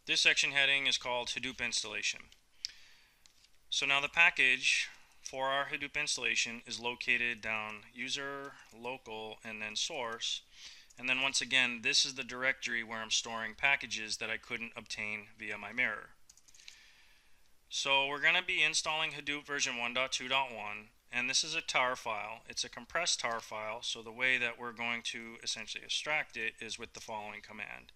This section heading is called Hadoop Installation. So now the package for our Hadoop installation is located down user, local, and then source. And then once again, this is the directory where I'm storing packages that I couldn't obtain via my mirror. So we're going to be installing Hadoop version 1.2.1, and this is a tar file. It's a compressed tar file, so the way that we're going to essentially extract it is with the following command.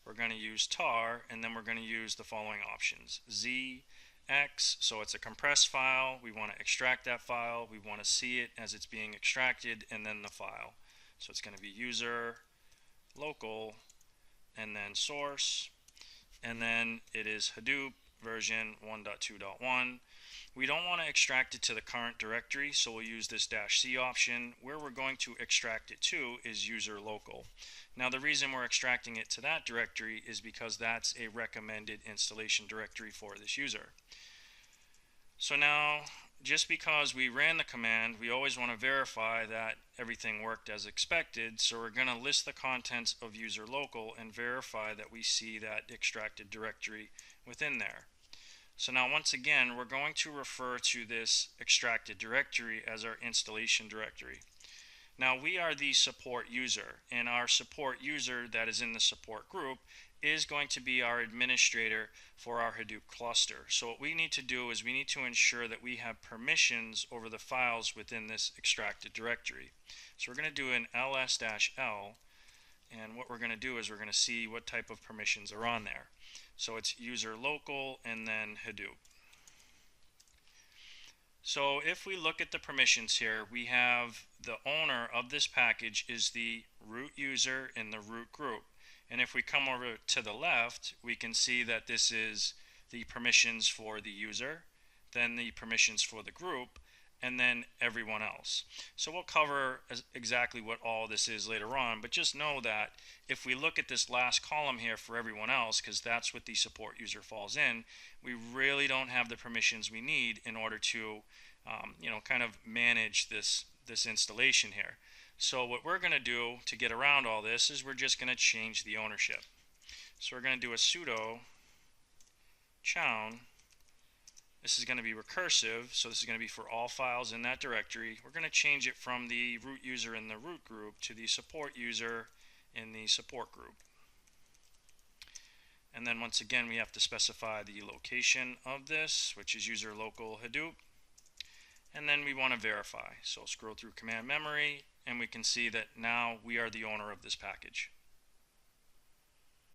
We're going to use tar, and then we're going to use the following options. X, so it's a compressed file. We want to extract that file. We want to see it as it's being extracted, and then the file. So it's going to be user, local, and then source, and then it is Hadoop version 1.2.1. We don't want to extract it to the current directory, so we'll use this -C option. Where we're going to extract it to is user local. Now the reason we're extracting it to that directory is because that's a recommended installation directory for this user. So now, just because we ran the command, we always want to verify that everything worked as expected, so we're going to list the contents of user local and verify that we see that extracted directory within there. So now once again, we're going to refer to this extracted directory as our installation directory. Now we are the support user, and our support user that is in the support group is going to be our administrator for our Hadoop cluster. So what we need to do is we need to ensure that we have permissions over the files within this extracted directory. So we're going to do an ls-l, and what we're going to do is we're going to see what type of permissions are on there. So it's user local and then Hadoop. So if we look at the permissions here, we have the owner of this package is the root user in the root group. And if we come over to the left, we can see that this is the permissions for the user, then the permissions for the group, and then everyone else. So we'll cover exactly what all this is later on, but just know that if we look at this last column here for everyone else, because that's what the support user falls in, we really don't have the permissions we need in order to kind of manage this installation here. So what we're going to do to get around all this is we're just going to change the ownership. So we're going to do a sudo chown. This is going to be recursive, so this is going to be for all files in that directory. We're going to change it from the root user in the root group to the support user in the support group. And then once again, we have to specify the location of this, which is user local Hadoop. And then we want to verify. So scroll through command memory, and we can see that now we are the owner of this package.